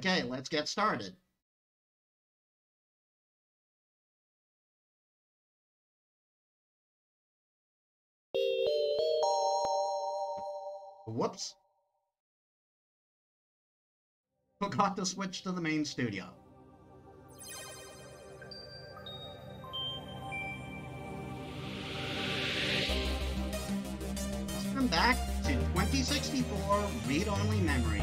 Okay, let's get started. Whoops. Forgot to switch to the main studio. Let's come back to 2064 read-only memory.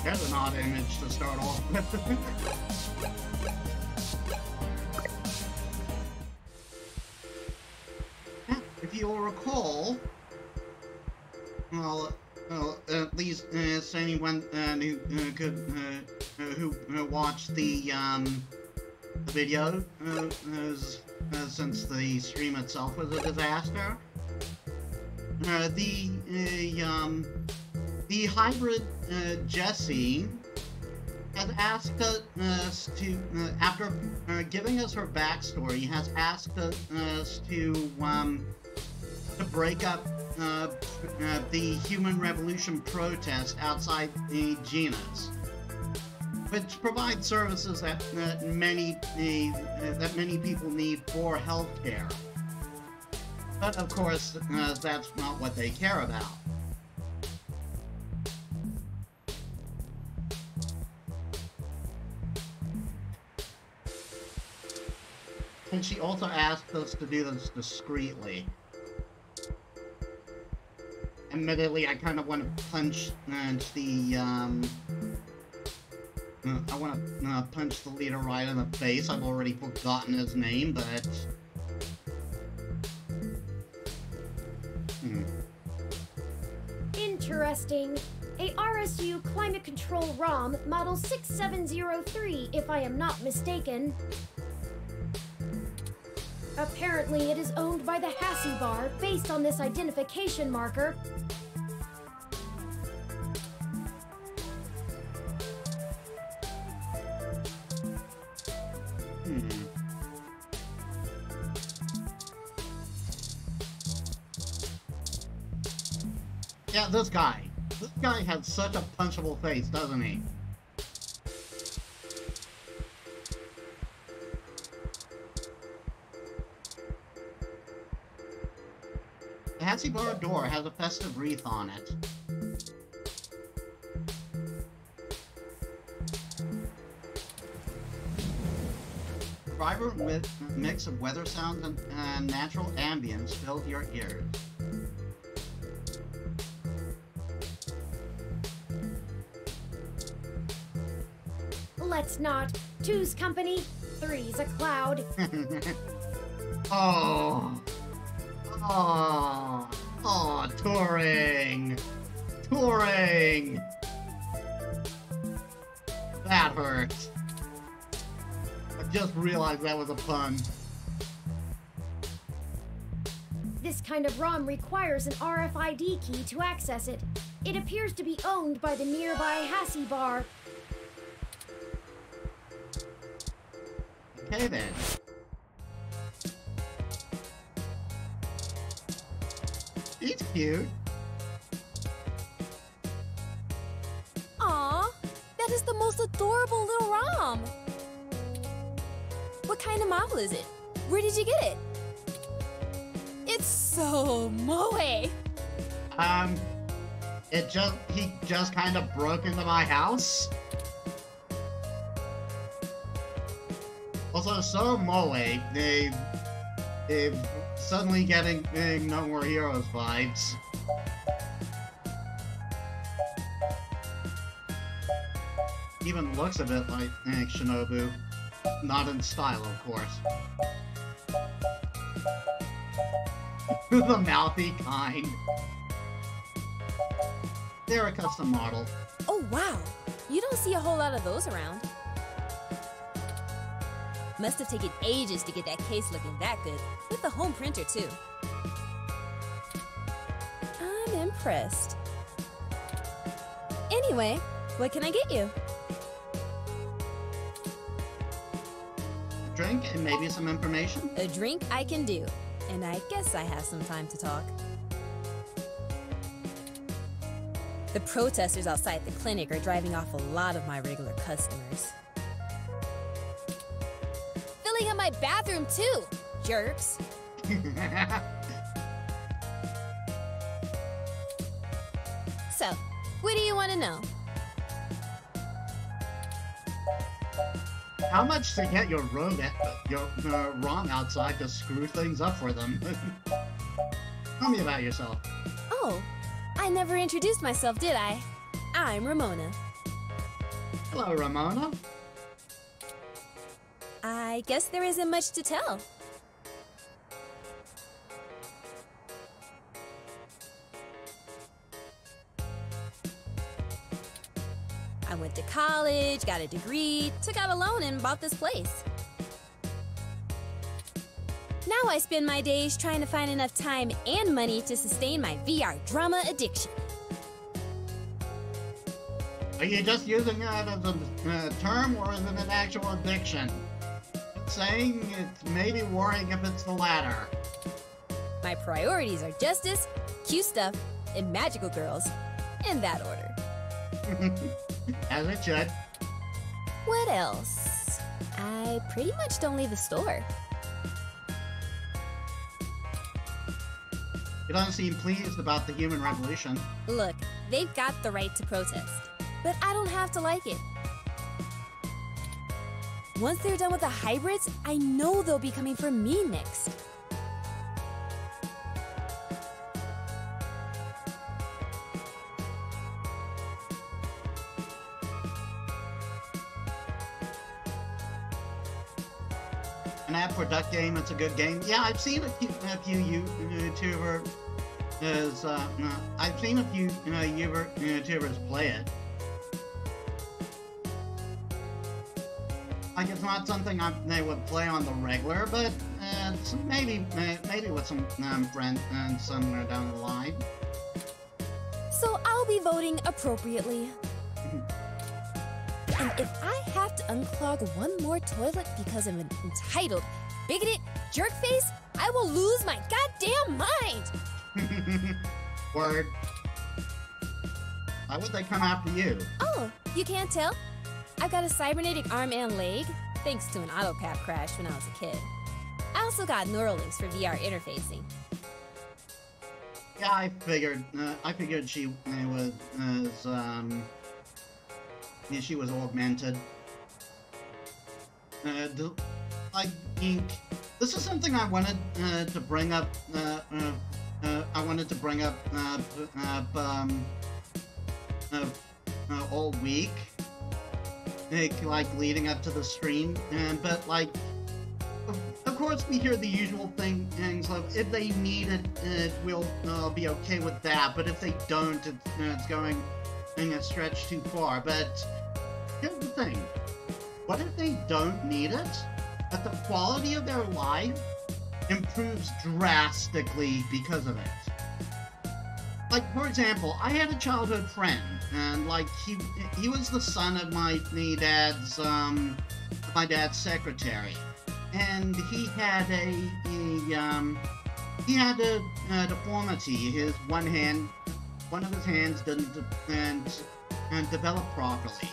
There's an odd image to start off with. If you'll recall, well, at least anyone who watched the video, since the stream itself was a disaster, the hybrid Jessie has asked us to, after giving us her backstory, has asked us to break up the Human Revolution protest outside the Genus, which provides services that many people need for healthcare. But of course, that's not what they care about. And she also asked us to do this discreetly. Admittedly, I kind of want to punch the punch the leader right in the face. I've already forgotten his name, but Interesting. A RSU Climate Control ROM, model 6703, if I am not mistaken. Apparently, it is owned by the Hassie Bar, based on this identification marker. Yeah, this guy. This guy has such a punchable face, doesn't he? The Hassie Bar door has a festive wreath on it. A vibrant mix of weather sounds and natural ambience fills your ears. Let's not. Two's company, three's a cloud. Oh, touring! Touring! That hurts. I just realized that was a pun. This kind of ROM requires an RFID key to access it. It appears to be owned by the nearby Hassie Bar. Okay then. He's cute. Aw, that is the most adorable little ROM. What kind of model is it? Where did you get it? It's so moe. He just kind of broke into my house. Also, so moe, they've suddenly getting No More Heroes vibes. Even looks a bit like Shinobu. Not in style, of course. The mouthy kind. They're a custom model. Oh wow, you don't see a whole lot of those around. Must have taken ages to get that case looking that good, with the home printer too. I'm impressed. Anyway, what can I get you? A drink and maybe some information? A drink I can do. and I guess I have some time to talk. The protesters outside the clinic are driving off a lot of my regular customers. Filling up my bathroom too, jerks. So, what do you want to know? How much to get your ROM outside to screw things up for them? Tell me about yourself. Oh, I never introduced myself, did I? I'm Ramona. Hello, Ramona. I guess there isn't much to tell. I went to college, got a degree, took out a loan, and bought this place. Now I spend my days trying to find enough time and money to sustain my VR drama addiction. Are you just using that as a term, or is it an actual addiction? It's saying it's maybe worrying if it's the latter. My priorities are justice, cute stuff, and magical girls, in that order. As it should. What else? I pretty much don't leave the store. You don't seem pleased about the human revolution. Look, they've got the right to protest, but I don't have to like it. Once they're done with the hybrids, I know they'll be coming for me next. An app for duck game, it's a good game. Yeah, I've seen a few YouTubers. I've seen a few YouTubers play it. Like, it's not something they would play on the regular, but maybe with some friends and somewhere down the line. So I'll be voting appropriately. And if I have to unclog one more toilet because of an entitled, bigoted jerkface, I will lose my goddamn mind! Word. Why would they come after you? Oh, you can't tell? I've got a cybernetic arm and leg, thanks to an AutoCAD crash when I was a kid. I also got neural links for VR interfacing. Yeah, I figured she was she was augmented. This is something I wanted to bring up. All week, like leading up to the stream, but like, of course, we hear the usual things of if they need it, we'll be okay with that. But if they don't, it's going a stretch too far. But here's the thing: what if they don't need it, but the quality of their life improves drastically because of it? Like, for example, I had a childhood friend, and like he was the son of my dad's secretary, and he had a deformity. One of his hands didn't develop properly.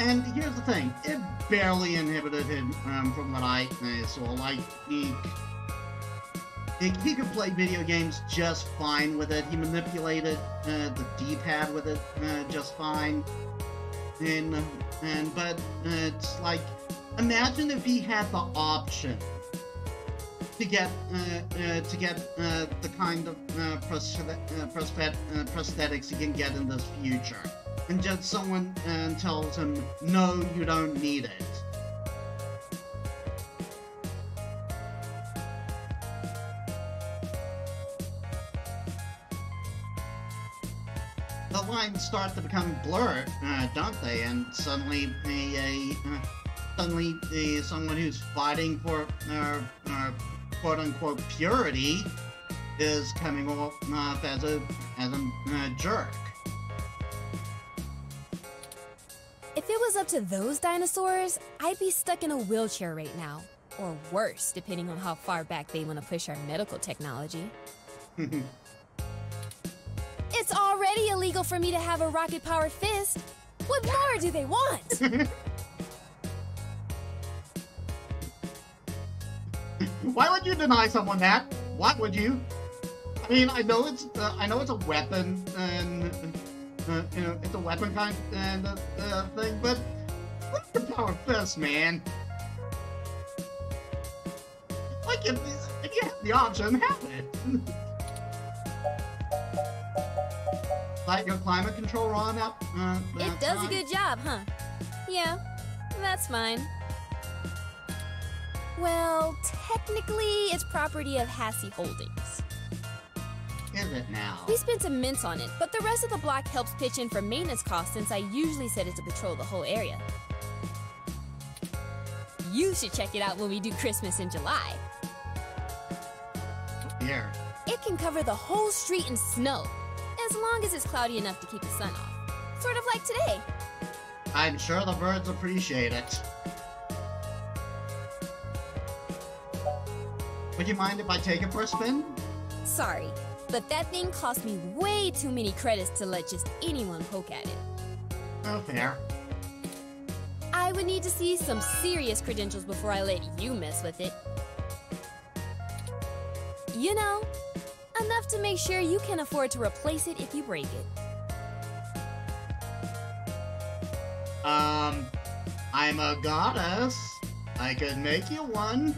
And here's the thing: it barely inhibited him from what I saw. Like, he could play video games just fine with it. He manipulated the D-pad with it just fine. But it's like, imagine if he had the option to get the kind of prosthetics he can get in this future, and just someone tells him, no, you don't need it. The lines start to become blurred, don't they? And suddenly, someone who's fighting for quote-unquote purity is coming off as a jerk. If it was up to those dinosaurs, I'd be stuck in a wheelchair right now. Or worse, depending on how far back they want to push our medical technology. It's already illegal for me to have a rocket-powered fist. What more do they want? Why would you deny someone that? Why would you? I mean, I know it's a weapon, and you know, it's a weapon kind of thing, but what's the power fist, man? Like if you have the option, have it. Like your climate control on up. It does a good job, huh? Yeah, that's fine. Well, technically, it's property of Hassy Holdings. Is it now? We spent some mints on it, but the rest of the block helps pitch in for maintenance costs since I usually set it to patrol the whole area. You should check it out when we do Christmas in July. Here. It can cover the whole street in snow, as long as it's cloudy enough to keep the sun off. Sort of like today. I'm sure the birds appreciate it. Would you mind if I take it for a spin? Sorry, but that thing cost me way too many credits to let just anyone poke at it. Oh, fair. I would need to see some serious credentials before I let you mess with it. You know, enough to make sure you can afford to replace it if you break it. I'm a goddess. I could make you one.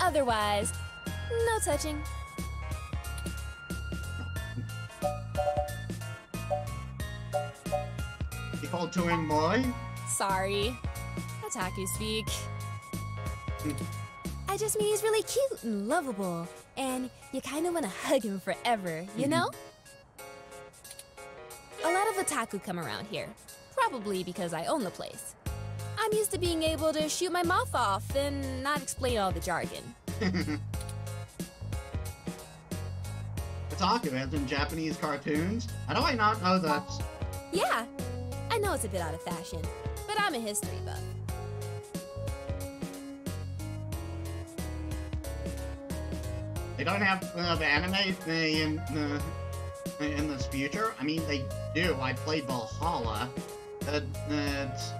Otherwise, no touching. People touring boy? Sorry. Otaku speak. I just mean he's really cute and lovable, and you kind of want to hug him forever, you know? A lot of otaku come around here, probably because I own the place. I'm used to being able to shoot my mouth off and not explain all the jargon. Otaku as in Japanese cartoons? How do I not know that? Yeah, I know it's a bit out of fashion, but I'm a history buff. They don't have the anime in this future? I mean, they do. I played Valhalla. It's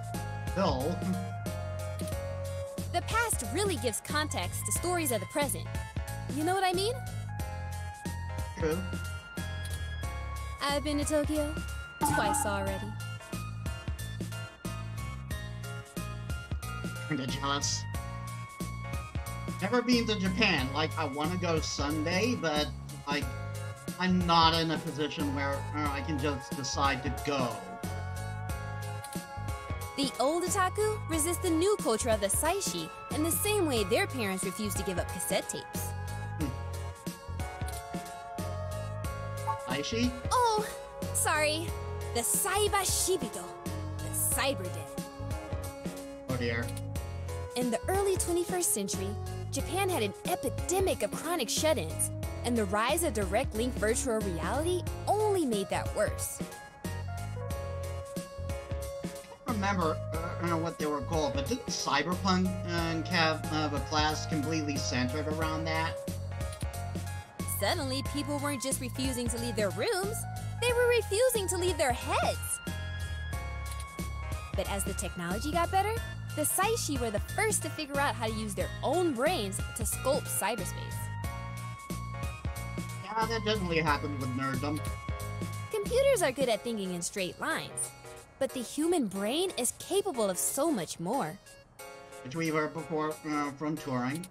still... The past really gives context to stories of the present. You know what I mean? True. I've been to Tokyo twice already. Kinda jealous. Never been to Japan. Like, I want to go someday, but like, I'm not in a position where I can just decide to go. The old otaku resist the new culture of the saishi in the same way their parents refused to give up cassette tapes. Aishi? Oh, sorry. The Saiba Shibito, the Cyber Dead. Oh dear. In the early 21st century, Japan had an epidemic of chronic shut-ins, and the rise of direct link virtual reality only made that worse. I don't remember what they were called, but didn't Cyberpunk have a class completely centered around that? Suddenly, people weren't just refusing to leave their rooms, they were refusing to leave their heads. But as the technology got better, the Saishi were the first to figure out how to use their own brains to sculpt cyberspace. Yeah, that definitely happened with nerddom. Computers are good at thinking in straight lines, but the human brain is capable of so much more. Which we heard before from touring.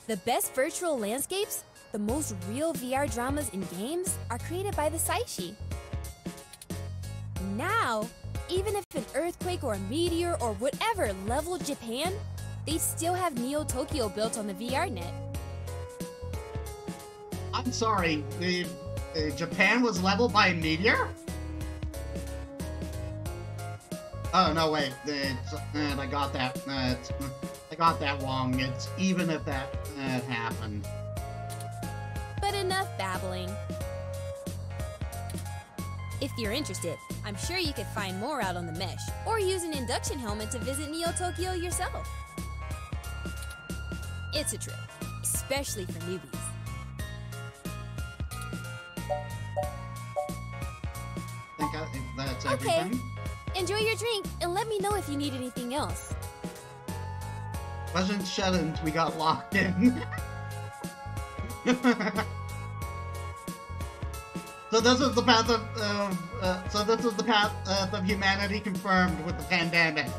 The best virtual landscapes, the most real VR dramas in games, are created by the Saishi. Now, even if an earthquake or a meteor or whatever leveled Japan, they'd still have Neo Tokyo built on the VR net. I'm sorry, Japan was leveled by a meteor? Oh no, wait, I got that. I got that wrong. It's even if that happened. But enough babbling. If you're interested, I'm sure you could find more out on the mesh, or use an induction helmet to visit Neo Tokyo yourself. It's a trip, especially for newbies. Think that's Okay. everything? Enjoy your drink and let me know if you need anything else. Wasn't shut until we got locked in. So this is the path of humanity confirmed with the pandemic.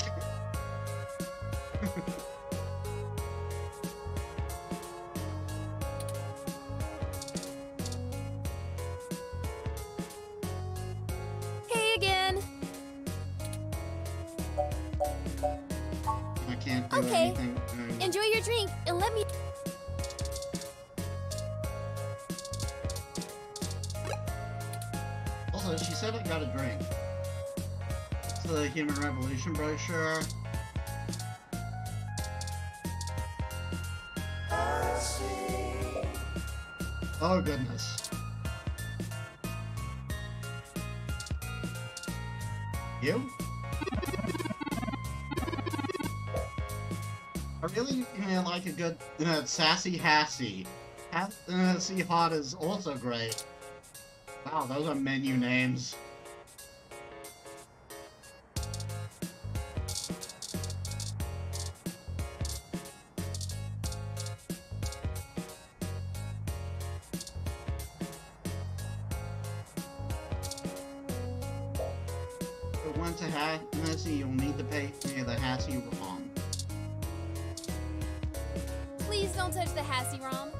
Hey again. I can't do Okay. anything. Enjoy your drink and let me. Also, she said I got a drink. It's the Human Revolution brochure. Oh goodness. You? I really like a good sassy hassy. Hassy hot is also great. Wow, those are menu names. But once a hassy, you'll need to pay the hassy ROM. Please don't touch the Hassy ROM.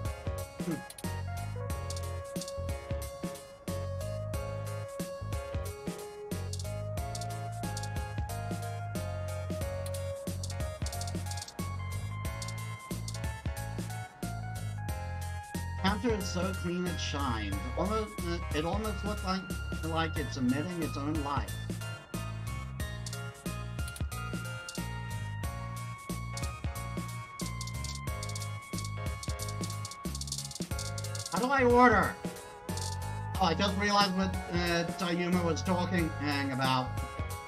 Counter is so clean it shines. It almost looks like it's emitting its own light. How do I order? Oh, I just realized what Tayuma was talking about.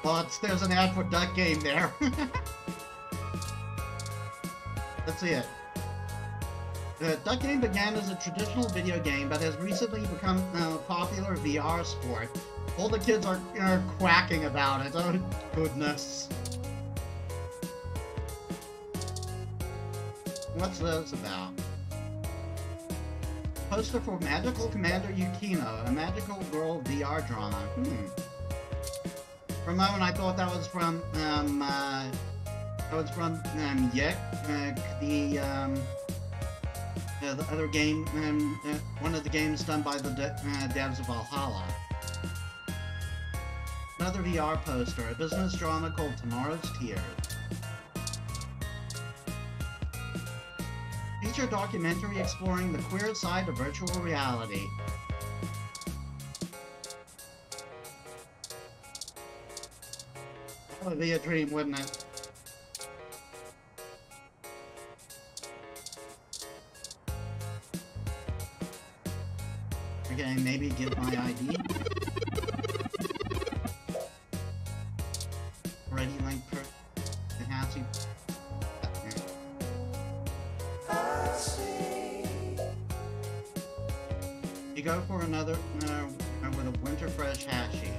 Well, there's an ad for Duck Game there. Let's see it. Duck Game began as a traditional video game, but has recently become a popular VR sport. All the kids are quacking about it. Oh, goodness. What's this about? Poster for Magical Commander Yukino, a magical girl VR drama. For a moment, I thought that was from Yek, the other game, one of the games done by the devs of Valhalla. Another VR poster, a business drama called Tomorrow's Tears. Feature documentary exploring the queer side of virtual reality. That would be a dream, wouldn't it? Okay, maybe get my ID. Ready link per the Hassy. You go for another with a winter fresh hashi.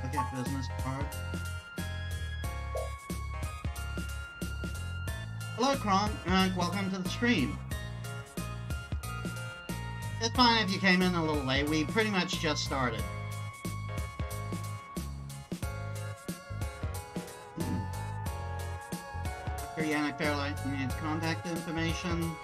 Look at business card. Hello, Kron, and welcome to the stream. It's fine if you came in a little late. We pretty much just started. Dr. Janik Fairlight needs contact information.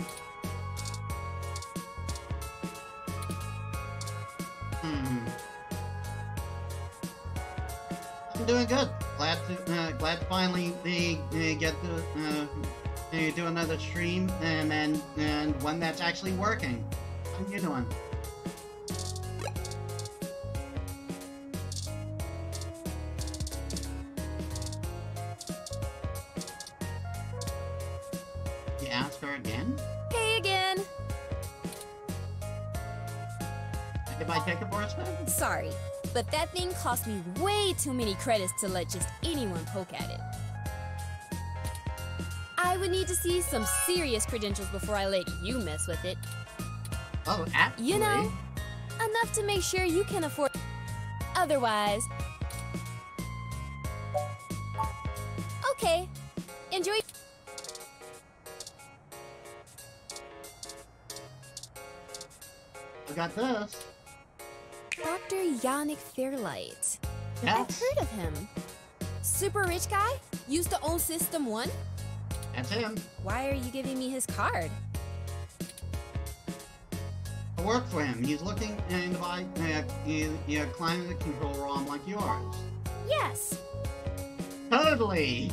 I'm doing good. Glad to finally get to do another stream and one that's actually working. How you doing? You asked her If I take it for a spin? Sorry, but that thing cost me way too many credits to let just anyone poke at it. I would need to see some serious credentials before I let you mess with it. Oh, actually. You know, enough to make sure you can afford. Otherwise. Okay, enjoy. I got this. Dr. Janik Fairlight. I've Yes. heard of him. Super rich guy? Used to own System 1? That's him. Why are you giving me his card? I work for him. He's looking to buy a climate control ROM like yours. Yes. Totally.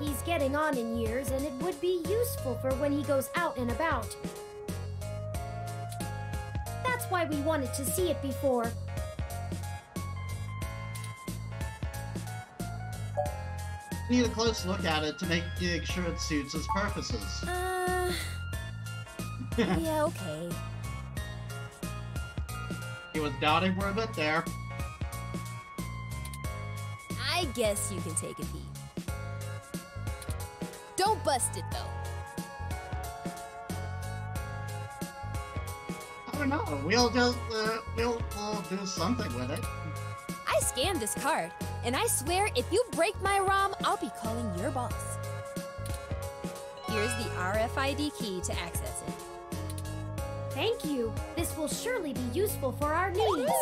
He's getting on in years, and it would be useful for when he goes out and about. That's why we wanted to see it before. Need a close look at it to make sure it suits his purposes. Yeah, okay. He was doubting for a bit there. I guess you can take a peek. Don't bust it, though. I don't know. We'll just we'll do something with it. I scanned this card, and I swear if you break my ROM, I'll be calling your boss. Here's the RFID key to access it. Thank you. This will surely be useful for our needs.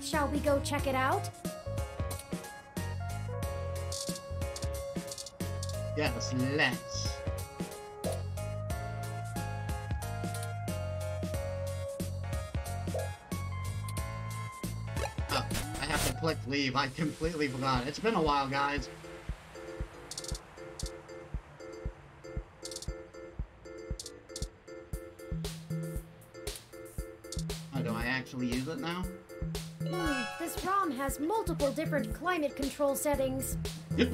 Shall we go check it out? Yes, let's. Oh, I have to click leave. I completely forgot. It's been a while, guys. Oh, do I actually use it now? This ROM has multiple different climate control settings.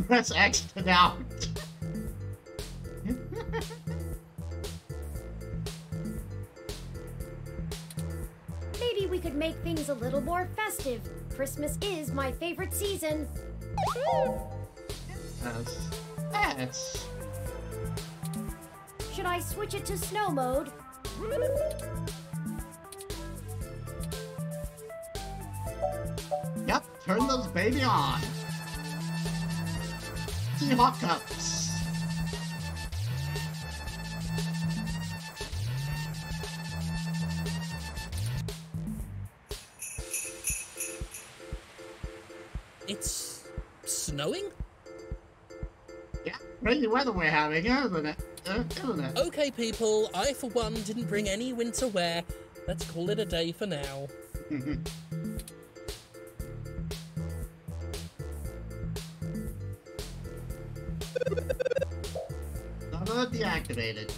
Press X to doubt. Maybe we could make things a little more festive. Christmas is my favorite season. Yes. Should I switch it to snow mode? Yep, turn those baby on. See hot cups. It's snowing? Yeah, crazy weather we're having, isn't it? Isn't it? Okay, people, I for one didn't bring any winter wear. Let's call it a day for now. Server deactivated.